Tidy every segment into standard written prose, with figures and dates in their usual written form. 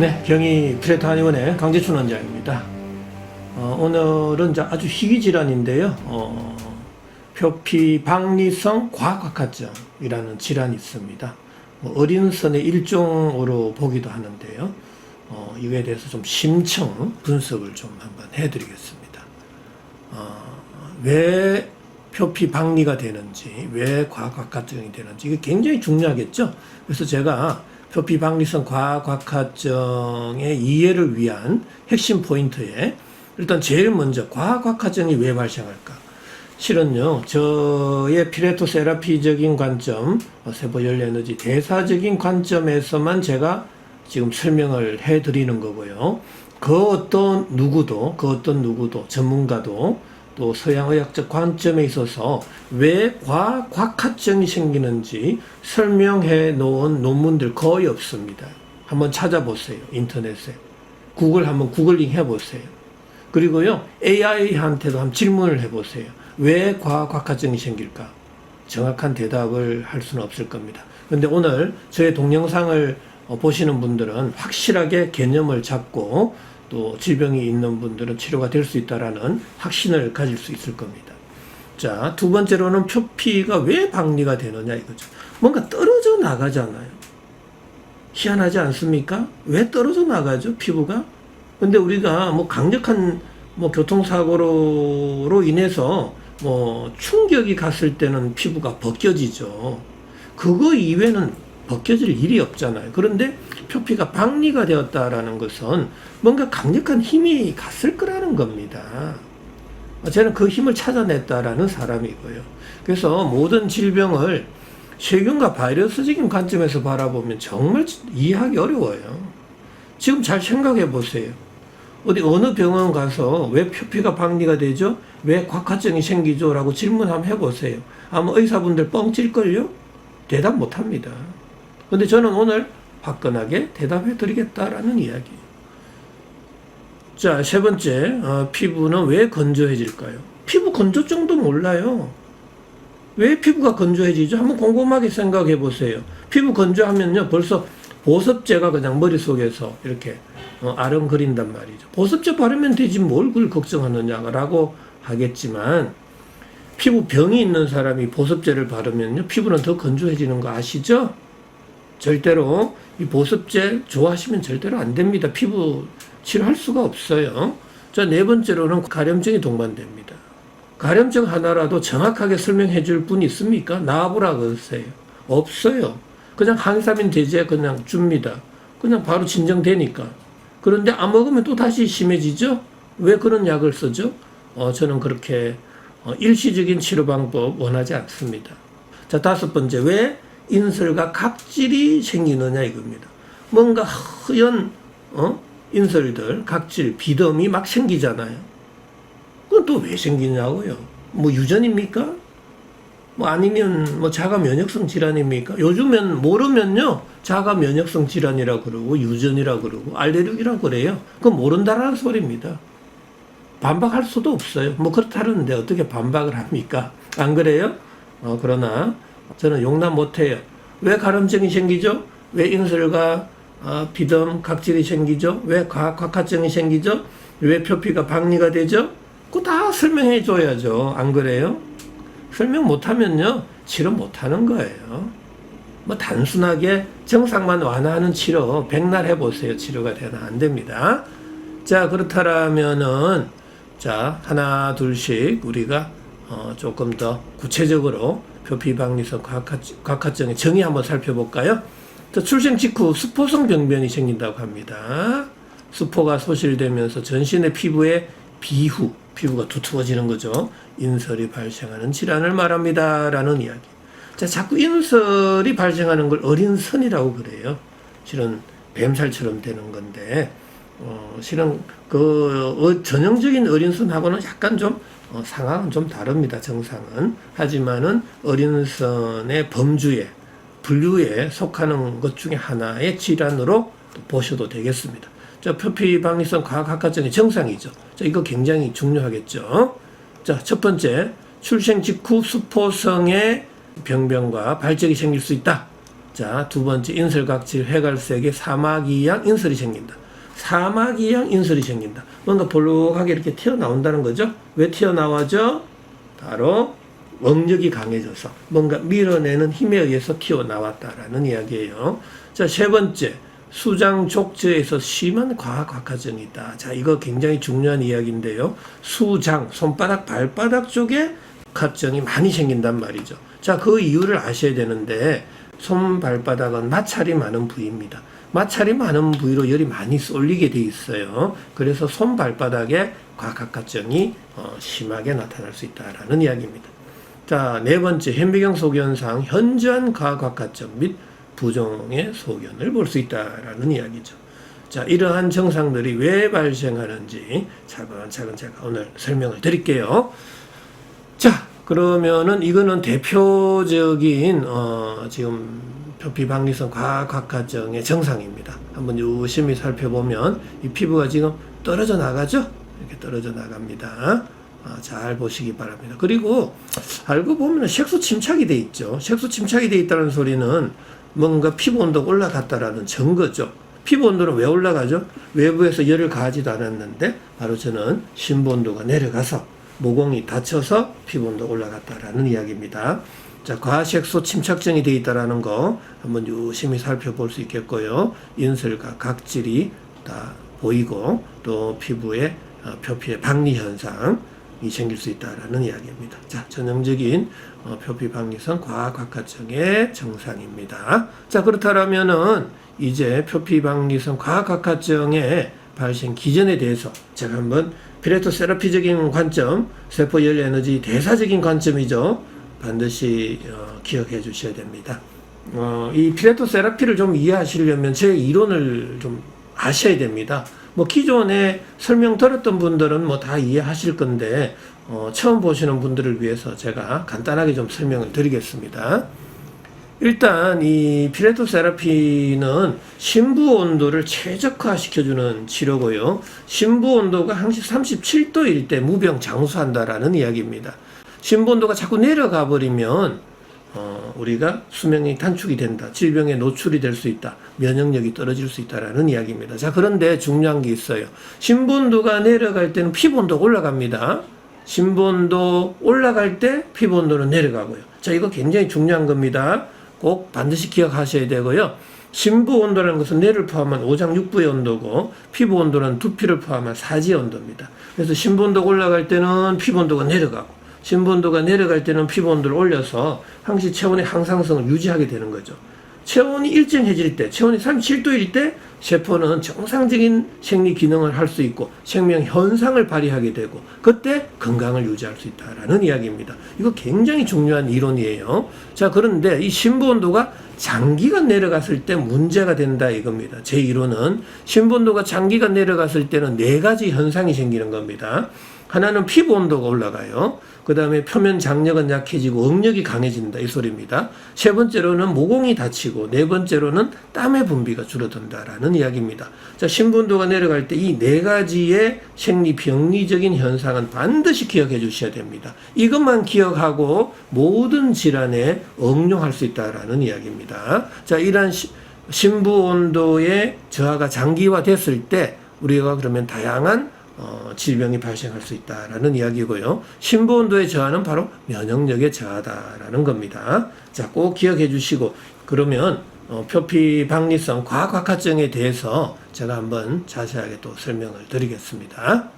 네, 경희 프레타 한의원의 강재춘 원장입니다. 오늘은 아주 희귀 질환인데요. 표피 박리성 과곽화증이라는 질환이 있습니다. 어린선의 일종으로 보기도 하는데요. 이거에 대해서 좀 심층 분석을 좀 한번 해드리겠습니다. 왜 표피 박리가 되는지, 왜 과곽화증이 되는지, 이게 굉장히 중요하겠죠. 그래서 제가 표피 박리성 과곽화증의 이해를 위한 핵심 포인트에 일단 제일 먼저 과곽화증이 왜 발생할까? 실은요, 저의 피레토 세라피적인 관점, 세포열 에너지 대사적인 관점에서만 제가 지금 설명을 해드리는 거고요. 그 어떤 누구도 전문가도 또 서양의학적 관점에 있어서 왜 과곽화증이 생기는지 설명해 놓은 논문들 거의 없습니다. 한번 찾아보세요. 인터넷에. 한번 구글링 해보세요. 그리고요, AI한테도 한번 질문을 해보세요. 왜 과곽화증이 생길까? 정확한 대답을 할 수는 없을 겁니다. 그런데 오늘 저의 동영상을 보시는 분들은 확실하게 개념을 잡고 또 질병이 있는 분들은 치료가 될 수 있다라는 확신을 가질 수 있을 겁니다. 자, 두 번째로는 표피가 왜 박리가 되느냐 이거죠. 뭔가 떨어져 나가잖아요. 희한하지 않습니까? 왜 떨어져 나가죠, 피부가? 근데 우리가 강력한 교통사고로 인해서 충격이 갔을 때는 피부가 벗겨지죠. 그거 이외에는 벗겨질 일이 없잖아요. 그런데 표피가 박리가 되었다라는 것은 뭔가 강력한 힘이 갔을 거라는 겁니다. 저는 그 힘을 찾아냈다라는 사람이고요. 그래서 모든 질병을 세균과 바이러스적인 관점에서 바라보면 정말 이해하기 어려워요. 지금 잘 생각해 보세요. 어느 병원 가서 왜 표피가 박리가 되죠? 왜 곽화증이 생기죠? 라고 질문 한번 해보세요. 아마 의사분들 뻥칠걸요? 대답 못합니다. 근데 저는 오늘 화끈하게 대답해 드리겠다라는 이야기예요. 자, 세 번째, 피부는 왜 건조해질까요? 피부 건조증도 몰라요. 왜 피부가 건조해지죠? 한번 곰곰하게 생각해 보세요. 피부 건조하면요, 벌써 보습제가 그냥 머릿속에서 이렇게 아른거린단 말이죠. 보습제 바르면 되지 뭘 그걸 걱정하느냐라고 하겠지만, 피부 병이 있는 사람이 보습제를 바르면요, 피부는 더 건조해지는 거 아시죠? 절대로 이 보습제 좋아하시면 절대로 안 됩니다. 피부 치료할 수가 없어요. 자, 네 번째로는 가려움증이 동반됩니다. 가려움증 하나라도 정확하게 설명해 줄 분 있습니까? 나와보라 그러세요. 없어요. 그냥 항히스타민 대제 그냥 줍니다. 그냥 바로 진정되니까. 그런데 안 먹으면 또 다시 심해지죠? 왜 그런 약을 쓰죠? 저는 그렇게 일시적인 치료 방법 원하지 않습니다. 자, 다섯 번째, 왜 인설과 각질이 생기느냐 이겁니다. 뭔가 허연 인설들, 각질, 비듬이 막 생기잖아요. 그건 또 왜 생기냐고요? 유전입니까? 아니면 자가 면역성 질환입니까? 요즘엔 모르면요, 자가 면역성 질환이라 그러고 유전이라 그러고 알레르기라 그래요. 그건 모른다라는 소리입니다. 반박할 수도 없어요. 그렇다는데 어떻게 반박을 합니까? 안 그래요? 그러나 저는 용납 못해요. 왜 가려움증이 생기죠? 왜 인설과 비듬, 각질이 생기죠? 왜 곽화증이 생기죠? 왜 표피가 박리가 되죠? 그거 다 설명해 줘야죠. 안 그래요? 설명 못하면요, 치료 못하는 거예요. 단순하게 증상만 완화하는 치료 백날 해보세요. 치료가 되나? 안 됩니다. 자, 그렇다면은 하나 둘씩 우리가 조금 더 구체적으로 표피 박리성 곽화증의 정의 한번 살펴볼까요? 출생 직후 수포성 병변이 생긴다고 합니다. 수포가 소실되면서 전신의 피부에 피부가 두툼해지는 거죠. 인설이 발생하는 질환을 말합니다. 라는 이야기. 자, 자꾸 인설이 발생하는 걸 어린선이라고 그래요. 실은 뱀살처럼 되는 건데, 실은 전형적인 어린선하고는 약간 좀 상황은 좀 다릅니다. 정상은. 하지만은 어린선의 분류에 속하는 것 중에 하나의 질환으로 보셔도 되겠습니다. 자, 표피 박리성 과곽화증의 정상이죠. 자, 이거 굉장히 중요하겠죠. 자, 첫 번째, 출생 직후 수포성의 병변과 발적이 생길 수 있다. 자, 두 번째 인설각질 회갈색의 사마귀양 인설이 생긴다. 사마귀양 인설이 생긴다. 뭔가 볼록하게 이렇게 튀어나온다는 거죠. 왜 튀어나와죠? 바로 응력이 강해져서 뭔가 밀어내는 힘에 의해서 튀어나왔다라는 이야기예요. 자, 세 번째 수장 족저에서 심한 과학학화증이 있다. 자, 이거 굉장히 중요한 이야기인데요. 수장, 손바닥, 발바닥 쪽에 학화증이 많이 생긴단 말이죠. 자, 그 이유를 아셔야 되는데 손, 발바닥은 마찰이 많은 부위입니다. 마찰이 많은 부위로 열이 많이 쏠리게 돼 있어요. 그래서 손, 발바닥에 과학학화증이 심하게 나타날 수 있다라는 이야기입니다. 자, 네 번째 현미경 소견상 현저한 과학학화증 및 부종의 소견을 볼 수 있다라는 이야기죠. 자, 이러한 증상들이 왜 발생하는지 차근차근 제가 오늘 설명을 드릴게요. 자, 그러면은 이거는 대표적인 지금 표피박리성 과학학화증의 증상입니다. 한번 유심히 살펴보면 이 피부가 지금 떨어져 나가죠? 이렇게 떨어져 나갑니다. 잘 보시기 바랍니다. 그리고 알고 보면 색소 침착이 돼 있죠. 색소 침착이 돼 있다는 소리는 뭔가 피부 온도가 올라갔다라는 증거죠. 피부 온도는 왜 올라가죠? 외부에서 열을 가하지도 않았는데 바로 저는 심부 온도가 내려가서 모공이 닫혀서 피부 온도가 올라갔다라는 이야기입니다. 자, 과색소 침착증이 되어 있다라는 거 한번 유심히 살펴볼 수 있겠고요. 인설과 각질이 다 보이고 또 피부에 표피의 박리 현상이 생길 수 있다라는 이야기입니다. 자, 전형적인 표피박리성 과학학화증의 증상입니다. 자, 그렇다면은 이제 표피박리성 과학학화증의 발생 기전에 대해서 제가 한번 피레토 세라피적인 관점, 세포열 에너지 대사적인 관점이죠. 반드시 기억해 주셔야 됩니다. 이 피레토 세라피를 좀 이해하시려면 제 이론을 좀 아셔야 됩니다. 뭐 기존에 설명 들었던 분들은 뭐 다 이해하실 건데 처음 보시는 분들을 위해서 제가 간단하게 좀 설명을 드리겠습니다. 일단 이 피레토 세라피는 심부 온도를 최적화시켜주는 치료고요. 심부 온도가 항시 37도일 때 무병 장수한다라는 이야기입니다. 심부 온도가 자꾸 내려가 버리면 우리가 수명이 단축이 된다. 질병에 노출이 될 수 있다. 면역력이 떨어질 수 있다라는 이야기입니다. 자, 그런데 중요한 게 있어요. 심부 온도가 내려갈 때는 피부 온도가 올라갑니다. 심부 온도 올라갈 때 피부 온도는 내려가고요. 자, 이거 굉장히 중요한 겁니다. 꼭 반드시 기억하셔야 되고요. 심부 온도라는 것은 뇌를 포함한 오장육부의 온도고 피부 온도는 두피를 포함한 사지의 온도입니다. 그래서 심부 온도가 올라갈 때는 피부 온도가 내려가고 심부 온도가 내려갈 때는 피부 온도를 올려서 항시 체온의 항상성을 유지하게 되는 거죠. 체온이 일정해질 때, 체온이 37도일 때 세포는 정상적인 생리 기능을 할 수 있고 생명 현상을 발휘하게 되고 그때 건강을 유지할 수 있다라는 이야기입니다. 이거 굉장히 중요한 이론이에요. 자, 그런데 이 심부 온도가 장기간 내려갔을 때 문제가 된다 이겁니다. 제 이론은 심부 온도가 장기간 내려갔을 때는 네 가지 현상이 생기는 겁니다. 하나는 피부 온도가 올라가요. 그 다음에 표면 장력은 약해지고 응력이 강해진다 이 소리입니다. 세 번째로는 모공이 닫히고 네 번째로는 땀의 분비가 줄어든다라는 이야기입니다. 자, 심부 온도가 내려갈 때 이 네 가지의 생리 병리적인 현상은 반드시 기억해 주셔야 됩니다. 이것만 기억하고 모든 질환에 응용할 수 있다라는 이야기입니다. 자, 이러한 심부 온도의 저하가 장기화됐을 때 우리가 그러면 다양한 질병이 발생할 수 있다라는 이야기고요. 심부 온도의 저하는 바로 면역력의 저하다라는 겁니다. 자, 꼭 기억해 주시고 그러면 표피박리성 과학학화증에 대해서 제가 한번 자세하게 또 설명을 드리겠습니다.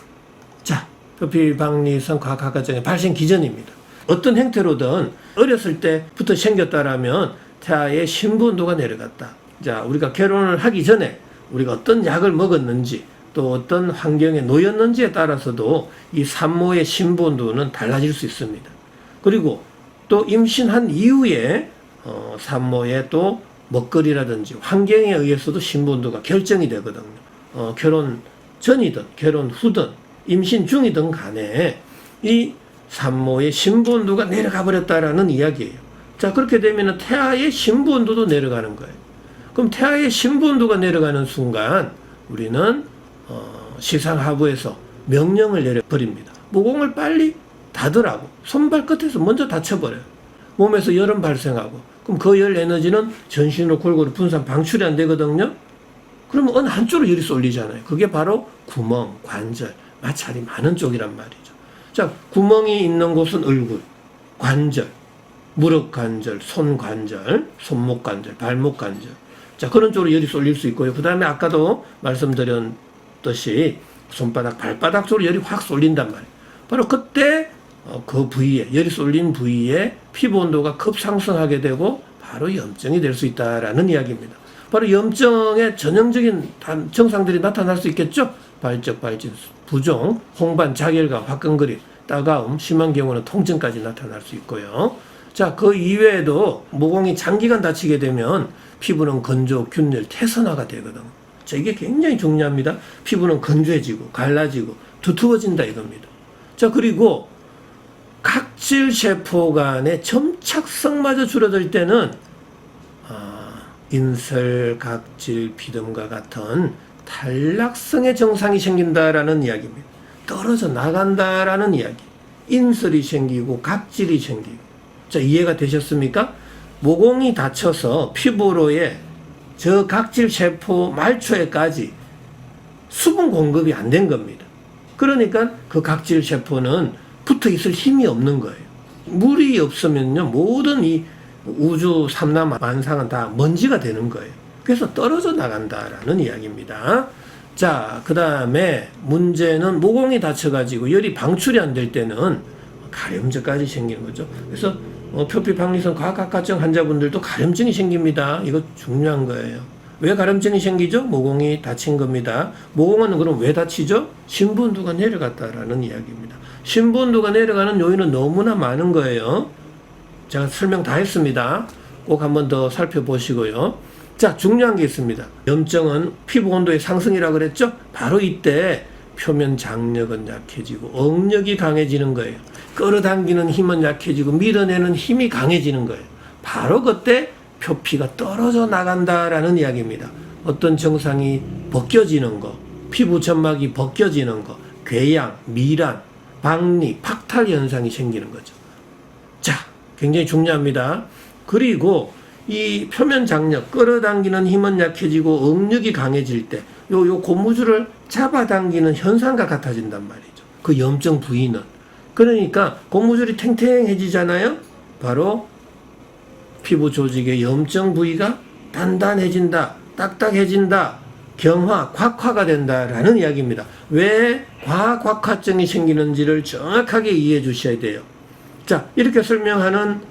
자, 표피박리성 과학학화증의 발생 기전입니다. 어떤 형태로든 어렸을 때부터 생겼다라면 태아의 심부 온도가 내려갔다. 자, 우리가 결혼을 하기 전에 우리가 어떤 약을 먹었는지 또 어떤 환경에 놓였는지에 따라서도 이 산모의 심부 온도는 달라질 수 있습니다. 그리고 또 임신한 이후에 산모의 또 먹거리라든지 환경에 의해서도 심부 온도가 결정이 되거든요. 결혼 전이든 결혼 후든 임신 중이든 간에 이 산모의 심부 온도가 내려가 버렸다라는 이야기예요. 자, 그렇게 되면 태아의 심부 온도도 내려가는 거예요. 그럼 태아의 심부 온도가 내려가는 순간 우리는 시상하부에서 명령을 내려버립니다. 모공을 빨리 닫으라고 손발 끝에서 먼저 닫혀버려요. 몸에서 열은 발생하고 그럼 그 열 에너지는 전신으로 골고루 분산 방출이 안 되거든요. 그러면 어느 한쪽으로 열이 쏠리잖아요. 그게 바로 구멍, 관절, 마찰이 많은 쪽이란 말이죠. 자, 구멍이 있는 곳은 얼굴, 관절, 무릎 관절, 손 관절, 손목 관절, 발목 관절. 자, 그런 쪽으로 열이 쏠릴 수 있고요. 그 다음에 아까도 말씀드렸듯이 손바닥, 발바닥 쪽으로 열이 확 쏠린단 말이에요. 바로 그때 그 부위에, 열이 쏠린 부위에 피부 온도가 급상승하게 되고 바로 염증이 될 수 있다라는 이야기입니다. 바로 염증의 전형적인 증상들이 나타날 수 있겠죠. 발적, 발진, 부종, 홍반, 작혈감, 화끈거림, 따가움, 심한 경우는 통증까지 나타날 수 있고요. 자, 그 이외에도 모공이 장기간 다치게 되면 피부는 건조, 균열, 태선화가 되거든. 자, 이게 굉장히 중요합니다. 피부는 건조해지고 갈라지고 두터워진다 이겁니다. 자, 그리고 각질 세포 간의 점착성마저 줄어들 때는 인설, 각질, 비듬과 같은 탈락성의 증상이 생긴다라는 이야기입니다. 떨어져 나간다라는 이야기. 인설이 생기고 각질이 생기고. 자, 이해가 되셨습니까? 모공이 다쳐서 피부로의 저 각질 세포 말초에까지 수분 공급이 안 된 겁니다. 그러니까 그 각질 세포는 붙어 있을 힘이 없는 거예요. 물이 없으면요, 모든 이 우주 삼라 만상은 다 먼지가 되는 거예요. 그래서 떨어져 나간다라는 이야기입니다. 자, 그 다음에 문제는 모공이 다쳐가지고 열이 방출이 안 될 때는 가려움증까지 생기는 거죠. 그래서 표피 박리성 과각화증 환자분들도 가려움증이 생깁니다. 이거 중요한 거예요. 왜 가려움증이 생기죠? 모공이 다친 겁니다. 모공은 그럼 왜 다치죠? 심부온도가 내려갔다라는 이야기입니다. 심부온도가 내려가는 요인은 너무나 많은 거예요. 제가 설명 다 했습니다. 꼭 한 번 더 살펴보시고요. 자, 중요한 게 있습니다. 염증은 피부 온도의 상승이라고 그랬죠? 바로 이때 표면 장력은 약해지고 억력이 강해지는 거예요. 끌어당기는 힘은 약해지고 밀어내는 힘이 강해지는 거예요. 바로 그때 표피가 떨어져 나간다라는 이야기입니다. 어떤 증상이 벗겨지는 거, 피부 점막이 벗겨지는 거, 궤양, 미란, 박리, 박탈 현상이 생기는 거죠. 자, 굉장히 중요합니다. 그리고 이 표면 장력, 끌어당기는 힘은 약해지고 억력이 강해질 때 요 고무줄을 잡아당기는 현상과 같아진단 말이죠. 그 염증 부위는. 그러니까 고무줄이 탱탱해지잖아요. 바로 피부 조직의 염증 부위가 단단해진다, 딱딱해진다, 경화, 곽화가 된다라는 이야기입니다. 왜 과곽화증이 생기는지를 정확하게 이해해 주셔야 돼요. 자, 이렇게 설명하는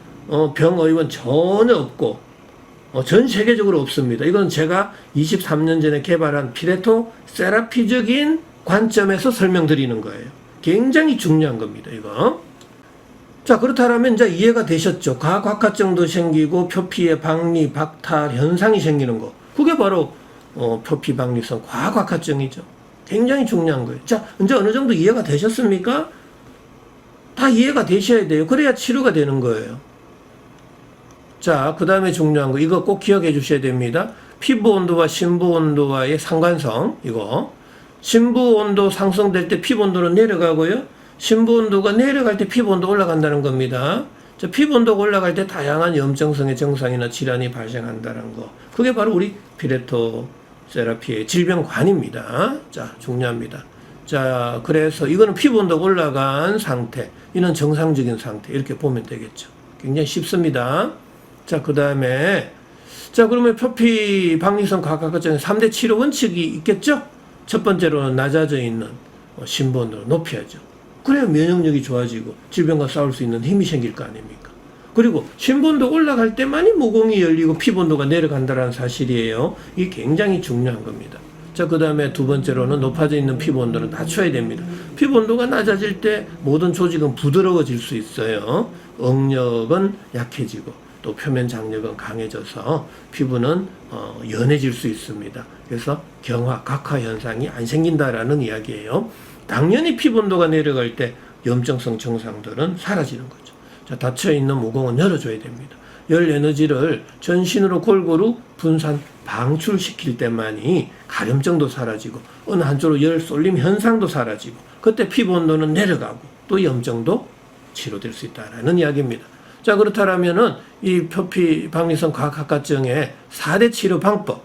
병의원 전혀 없고 전 세계적으로 없습니다. 이건 제가 23년 전에 개발한 피레토 세라피적인 관점에서 설명드리는 거예요. 굉장히 중요한 겁니다, 이거. 자, 그렇다면 이제 이해가 되셨죠? 과곽화증도 생기고 표피의 박리, 박탈 현상이 생기는 거. 그게 바로 표피 박리성 과곽화증이죠. 굉장히 중요한 거예요. 자, 이제 어느 정도 이해가 되셨습니까? 다 이해가 되셔야 돼요. 그래야 치료가 되는 거예요. 자, 그 다음에 중요한 거, 이거 꼭 기억해 주셔야 됩니다. 피부 온도와 심부 온도와의 상관성, 이거. 심부 온도 상승될 때 피부 온도는 내려가고요. 심부 온도가 내려갈 때 피부 온도 올라간다는 겁니다. 자, 피부 온도가 올라갈 때 다양한 염증성의 증상이나 질환이 발생한다는 거. 그게 바로 우리 피레토 세라피의 질병관입니다. 자, 중요합니다. 자, 그래서 이거는 피부 온도가 올라간 상태, 이는 정상적인 상태, 이렇게 보면 되겠죠. 굉장히 쉽습니다. 자, 그 다음에, 자, 그러면 표피 박리성 과각화증의 3대 치료 원칙이 있겠죠? 첫 번째로는 낮아져 있는 심부 온도를 높여야죠. 그래야 면역력이 좋아지고 질병과 싸울 수 있는 힘이 생길 거 아닙니까? 그리고 심부 온도 올라갈 때만이 모공이 열리고 피부 온도가 내려간다는 사실이에요. 이게 굉장히 중요한 겁니다. 자, 그 다음에 두 번째로는 높아져 있는 피부 온도는 낮춰야 됩니다. 피부 온도가 낮아질 때 모든 조직은 부드러워질 수 있어요. 억력은 약해지고 또 표면 장력은 강해져서 피부는 연해질 수 있습니다. 그래서 경화, 각화 현상이 안 생긴다라는 이야기예요. 당연히 피부 온도가 내려갈 때 염증성 증상들은 사라지는 거죠. 자, 닫혀있는 모공은 열어줘야 됩니다. 열 에너지를 전신으로 골고루 분산, 방출시킬 때만이 가려움증도 사라지고 어느 한쪽으로 열 쏠림 현상도 사라지고 그때 피부 온도는 내려가고 또 염증도 치료될 수 있다는 이야기입니다. 자, 그렇다면은 이 표피 박리성 과학학과증의 4대 치료 방법,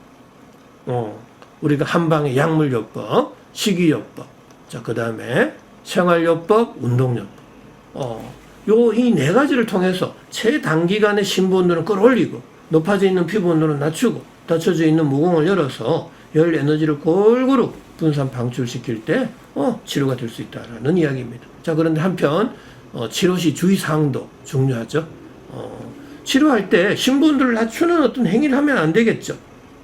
우리가 한방의 약물요법, 식이요법, 자, 그 다음에 생활요법, 운동요법, 이 네 가지를 통해서 최단기간에 심부 온도를 끌어올리고 높아져 있는 피부 온도를 낮추고 닫혀져 있는 모공을 열어서 열 에너지를 골고루 분산 방출시킬 때 치료가 될 수 있다라는 이야기입니다. 자, 그런데 한편 치료 시 주의사항도 중요하죠. 치료할 때 심부 온도를 낮추는 어떤 행위를 하면 안 되겠죠.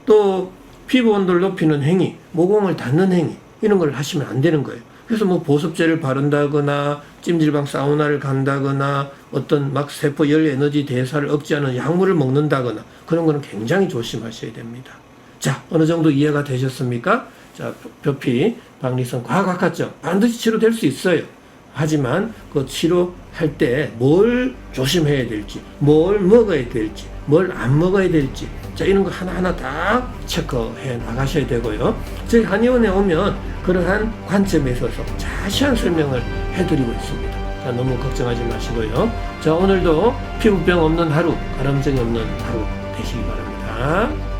또 피부 온도를 높이는 행위, 모공을 닫는 행위, 이런 걸 하시면 안 되는 거예요. 그래서 뭐 보습제를 바른다거나 찜질방 사우나를 간다거나 어떤 막 세포 열 에너지 대사를 억제하는 약물을 먹는다거나 그런 거는 굉장히 조심하셔야 됩니다. 자, 어느 정도 이해가 되셨습니까? 자, 표피 박리성 과학학과증 반드시 치료될 수 있어요. 하지만 그 치료할 때 뭘 조심해야 될지, 뭘 먹어야 될지, 뭘 안 먹어야 될지, 자, 이런 거 하나하나 다 체크해 나가셔야 되고요. 저희 한의원에 오면 그러한 관점에 있어서 자세한 설명을 해드리고 있습니다. 자, 너무 걱정하지 마시고요. 자, 오늘도 피부병 없는 하루, 가려움증이 없는 하루 되시기 바랍니다.